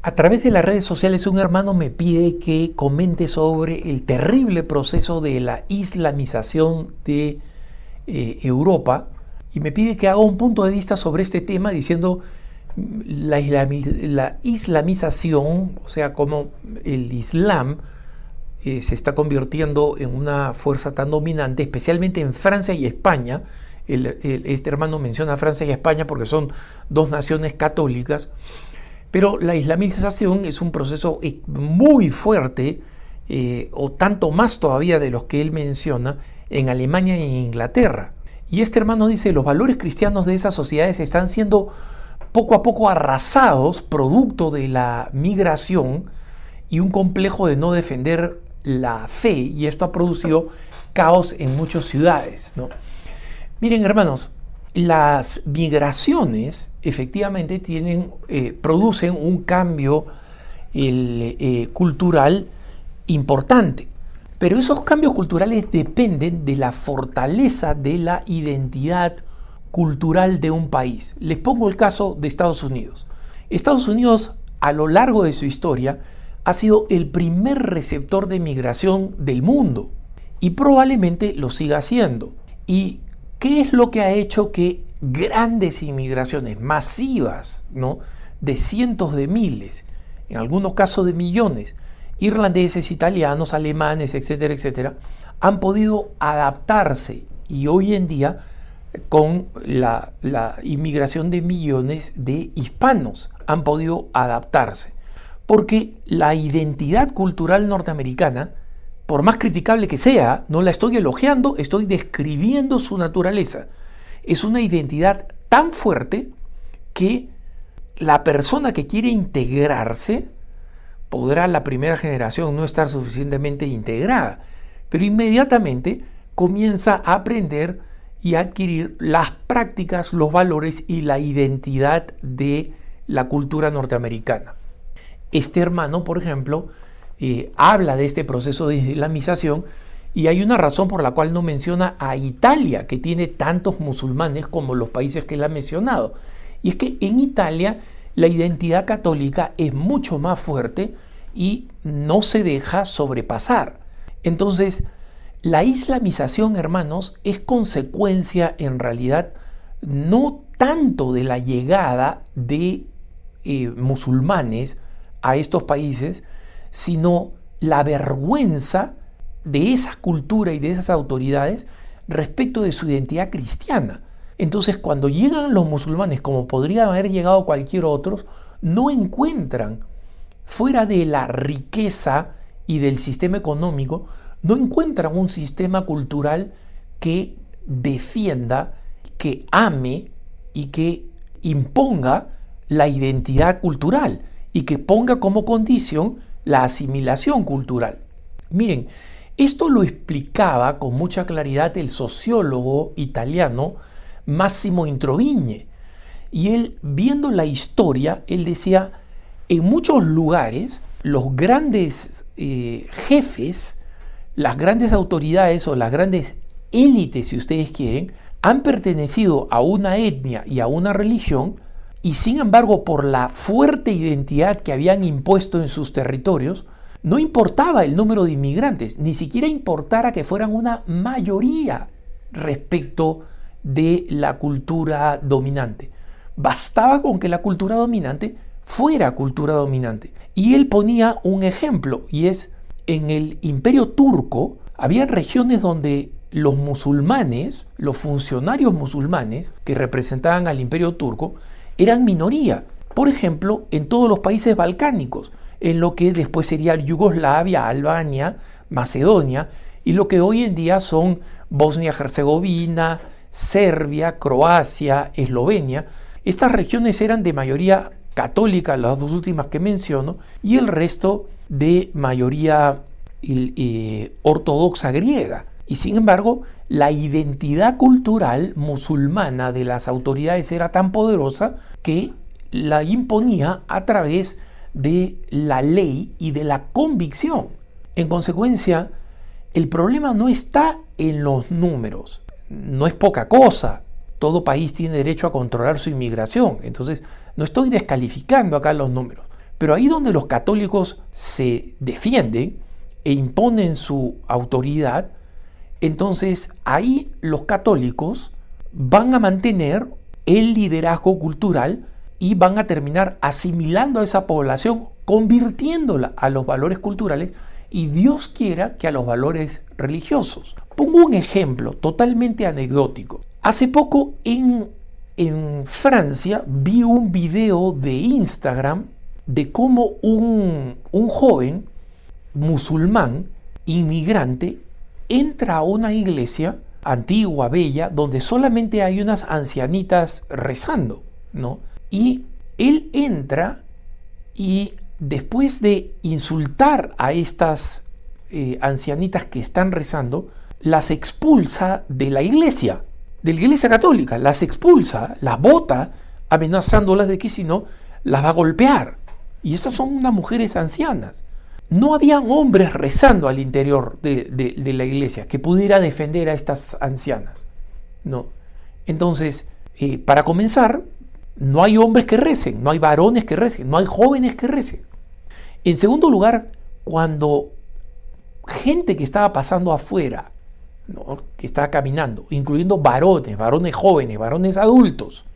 A través de las redes sociales un hermano me pide que comente sobre el terrible proceso de la islamización de Europa y me pide que haga un punto de vista sobre este tema diciendo la islamización, o sea, como el Islam se está convirtiendo en una fuerza tan dominante, especialmente en Francia y España. Este hermano menciona Francia y España porque son dos naciones católicas. Pero la islamización es un proceso muy fuerte, o tanto más todavía de los que él menciona, en Alemania y en Inglaterra. Y este hermano dice, los valores cristianos de esas sociedades están siendo poco a poco arrasados, producto de la migración y un complejo de no defender la fe, y esto ha producido caos en muchas ciudades, ¿no? Miren, hermanos, las migraciones efectivamente producen un cambio cultural importante, pero esos cambios culturales dependen de la fortaleza de la identidad cultural de un país. Les pongo el caso de Estados Unidos. Estados Unidos, a lo largo de su historia, ha sido el primer receptor de migración del mundo y probablemente lo siga siendo. ¿Y qué es lo que ha hecho que grandes inmigraciones masivas, ¿no?, de cientos de miles, en algunos casos de millones, irlandeses, italianos, alemanes, etcétera, etcétera, han podido adaptarse y hoy en día con la inmigración de millones de hispanos han podido adaptarse? Porque la identidad cultural norteamericana, por más criticable que sea, no la estoy elogiando, estoy describiendo su naturaleza. Es una identidad tan fuerte que la persona que quiere integrarse podrá la primera generación no estar suficientemente integrada, pero inmediatamente comienza a aprender y a adquirir las prácticas, los valores y la identidad de la cultura norteamericana. Este hermano, por ejemplo, habla de este proceso de islamización y hay una razón por la cual no menciona a Italia, que tiene tantos musulmanes como los países que él ha mencionado. Y es que en Italia la identidad católica es mucho más fuerte y no se deja sobrepasar. Entonces, la islamización, hermanos, es consecuencia en realidad no tanto de la llegada de musulmanes a estos países, sino la vergüenza de esa cultura y de esas autoridades respecto de su identidad cristiana. Entonces, cuando llegan los musulmanes, como podría haber llegado cualquier otro, no encuentran, fuera de la riqueza y del sistema económico, no encuentran un sistema cultural que defienda, que ame y que imponga la identidad cultural y que ponga como condición la asimilación cultural. Miren, esto lo explicaba con mucha claridad el sociólogo italiano Massimo Introvigne. Y él, viendo la historia, él decía, en muchos lugares, los grandes jefes, las grandes autoridades o las grandes élites, si ustedes quieren, han pertenecido a una etnia y a una religión, y sin embargo, por la fuerte identidad que habían impuesto en sus territorios, no importaba el número de inmigrantes, ni siquiera importara que fueran una mayoría respecto de la cultura dominante. Bastaba con que la cultura dominante fuera cultura dominante. Y él ponía un ejemplo, y es, en el Imperio Turco, había regiones donde los musulmanes, los funcionarios musulmanes que representaban al Imperio Turco, eran minoría. Por ejemplo, en todos los países balcánicos, en lo que después sería Yugoslavia, Albania, Macedonia, y lo que hoy en día son Bosnia-Herzegovina, Serbia, Croacia, Eslovenia. Estas regiones eran de mayoría católica, las dos últimas que menciono, y el resto de mayoría ortodoxa griega. Y sin embargo, la identidad cultural musulmana de las autoridades era tan poderosa que la imponía a través de la ley y de la convicción. En consecuencia, el problema no está en los números, no es poca cosa. Todo país tiene derecho a controlar su inmigración, entonces no estoy descalificando acá los números, Pero ahí donde los católicos se defienden e imponen su autoridad, entonces ahí los católicos van a mantener el liderazgo cultural y van a terminar asimilando a esa población, convirtiéndola a los valores culturales y Dios quiera que a los valores religiosos. Pongo un ejemplo totalmente anecdótico. Hace poco en Francia vi un video de Instagram de cómo un joven musulmán inmigrante entra a una iglesia antigua, bella, donde solamente hay unas ancianitas rezando, ¿no? Y él entra y después de insultar a estas ancianitas que están rezando, las expulsa de la iglesia católica, las expulsa, las bota, amenazándolas de que si no, las va a golpear. Y esas son unas mujeres ancianas. No habían hombres rezando al interior de la iglesia que pudiera defender a estas ancianas, ¿no? Entonces, para comenzar, no hay hombres que recen, no hay varones que recen, no hay jóvenes que recen. En segundo lugar, cuando gente que estaba pasando afuera, ¿no?, que estaba caminando, incluyendo varones jóvenes, varones adultos,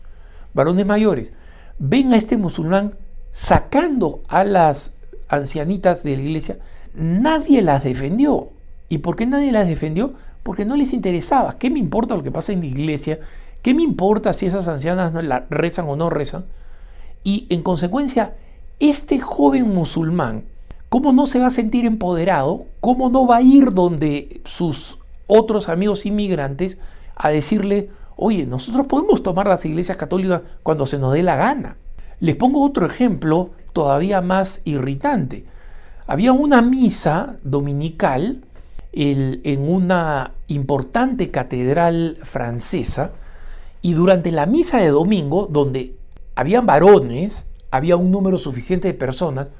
varones mayores, ven a este musulmán sacando a las ancianitas de la iglesia, nadie las defendió. ¿Y por qué nadie las defendió? Porque no les interesaba. ¿Qué me importa lo que pasa en la iglesia? ¿Qué me importa si esas ancianas rezan o no rezan? Y en consecuencia, este joven musulmán, ¿cómo no se va a sentir empoderado? ¿Cómo no va a ir donde sus otros amigos inmigrantes a decirle, oye, nosotros podemos tomar las iglesias católicas cuando se nos dé la gana? Les pongo otro ejemplo todavía más irritante. Había una misa dominical en una importante catedral francesa y durante la misa de domingo, donde habían varones, había un número suficiente de personas,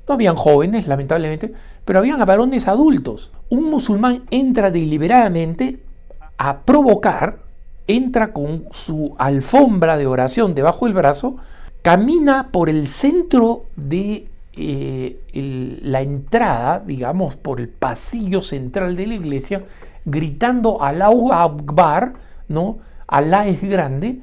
no habían jóvenes lamentablemente, pero habían varones adultos. Un musulmán entra deliberadamente a provocar, entra con su alfombra de oración debajo del brazo, camina por el centro de la entrada, digamos, por el pasillo central de la iglesia, gritando Allahu Akbar, ¿no? Alá es grande,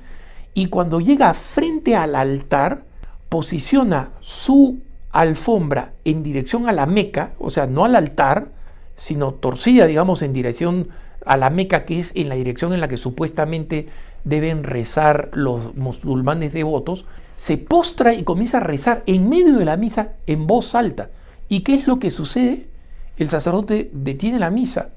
y cuando llega frente al altar, posiciona su alfombra en dirección a la Meca, o sea, no al altar, sino torcida, digamos, en dirección a la Meca, que es en la dirección en la que supuestamente deben rezar los musulmanes devotos, se postra y comienza a rezar en medio de la misa en voz alta. ¿Y qué es lo que sucede? El sacerdote detiene la misa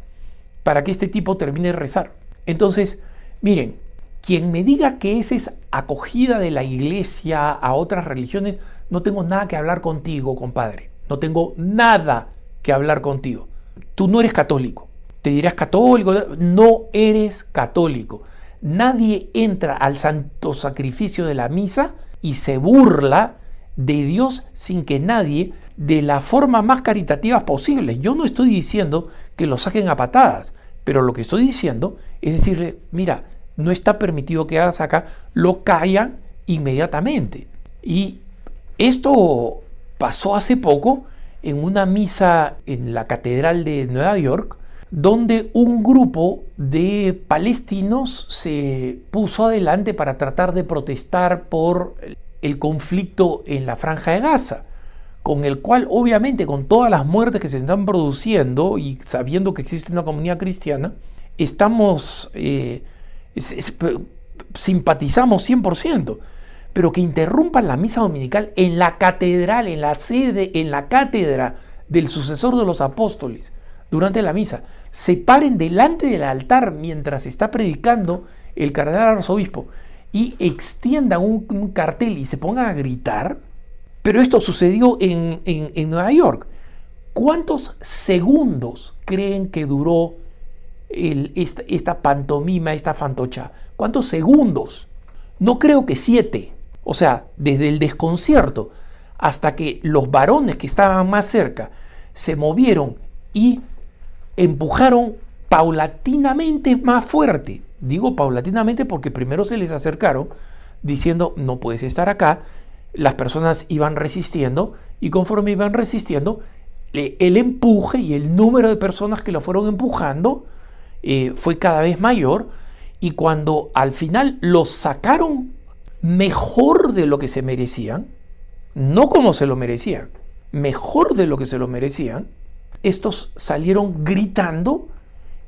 para que este tipo termine de rezar. Entonces, miren, quien me diga que esa es acogida de la iglesia a otras religiones, no tengo nada que hablar contigo, compadre. No tengo nada que hablar contigo. Tú no eres católico. Te dirás católico, no eres católico. Nadie entra al santo sacrificio de la misa y se burla de Dios sin que nadie, de la forma más caritativa posible. Yo no estoy diciendo que lo saquen a patadas, pero lo que estoy diciendo es decirle, mira, no está permitido que hagas acá, lo callan inmediatamente. Y esto pasó hace poco en una misa en la Catedral de Nueva York, donde un grupo de palestinos se puso adelante para tratar de protestar por el conflicto en la Franja de Gaza, con el cual obviamente con todas las muertes que se están produciendo y sabiendo que existe una comunidad cristiana, estamos simpatizamos 100%, pero que interrumpan la misa dominical en la catedral, en la sede, en la cátedra del sucesor de los apóstoles, durante la misa, se paren delante del altar mientras está predicando el cardenal arzobispo y extiendan un cartel y se pongan a gritar. Pero esto sucedió en Nueva York. ¿Cuántos segundos creen que duró esta pantomima, esta fantocha? ¿Cuántos segundos? No creo que 7. O sea, desde el desconcierto hasta que los varones que estaban más cerca se movieron y empujaron paulatinamente más fuerte. Digo paulatinamente porque primero se les acercaron diciendo no puedes estar acá, las personas iban resistiendo y conforme iban resistiendo, el empuje y el número de personas que lo fueron empujando fue cada vez mayor, y cuando al final los sacaron mejor de lo que se merecían, no como se lo merecían, mejor de lo que se lo merecían, estos salieron gritando,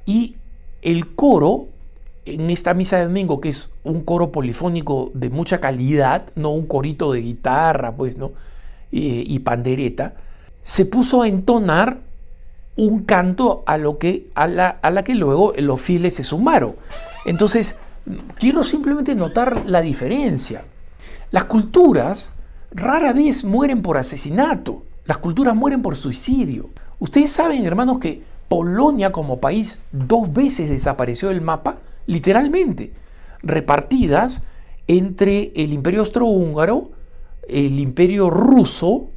y el coro en esta misa de domingo, que es un coro polifónico de mucha calidad, no un corito de guitarra, pues, ¿no? Y pandereta, se puso a entonar un canto a la que luego los fieles se sumaron. Entonces, quiero simplemente notar la diferencia. Las culturas rara vez mueren por asesinato, las culturas mueren por suicidio. Ustedes saben, hermanos, que Polonia como país 2 veces desapareció del mapa, literalmente, repartidas entre el Imperio Austrohúngaro, el Imperio Ruso,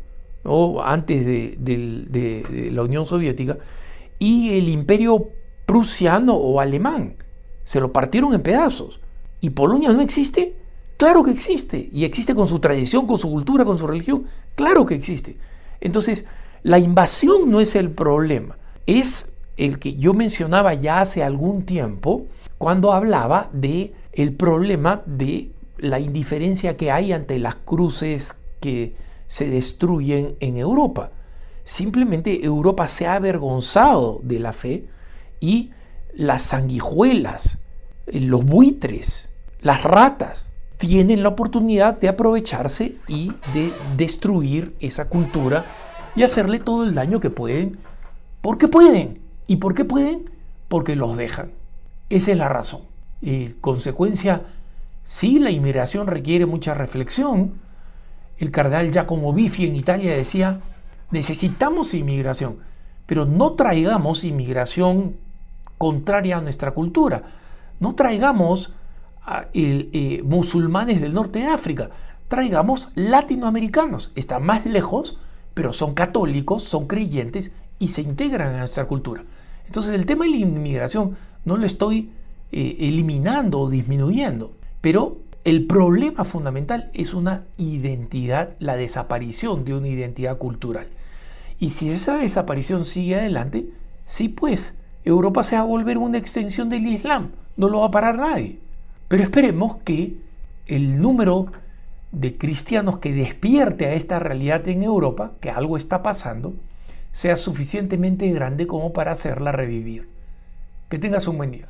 ¿no?, antes de la Unión Soviética, y el Imperio Prusiano o Alemán. Se lo partieron en pedazos. ¿Y Polonia no existe? Claro que existe. Y existe con su tradición, con su cultura, con su religión. Claro que existe. Entonces, la invasión no es el problema. Es el que yo mencionaba ya hace algún tiempo, cuando hablaba de el problema de la indiferencia que hay ante las cruces que se destruyen en Europa. Simplemente Europa se ha avergonzado de la fe, y las sanguijuelas, los buitres, las ratas tienen la oportunidad de aprovecharse y de destruir esa cultura y hacerle todo el daño que pueden, porque pueden. ¿Y por qué pueden? Porque los dejan. Esa es la razón. En consecuencia, sí, la inmigración requiere mucha reflexión. El cardenal Giacomo Biffi en Italia decía: necesitamos inmigración, pero no traigamos inmigración contraria a nuestra cultura. No traigamos musulmanes del norte de África, traigamos latinoamericanos. Están más lejos, pero son católicos, son creyentes y se integran a nuestra cultura. Entonces, el tema de la inmigración no lo estoy eliminando o disminuyendo, pero el problema fundamental es una identidad, la desaparición de una identidad cultural. Y si esa desaparición sigue adelante, sí, pues Europa se va a volver una extensión del Islam, no lo va a parar nadie. Pero esperemos que el número de cristianos que despierte a esta realidad en Europa, que algo está pasando, sea suficientemente grande como para hacerla revivir. Que tengas un buen día.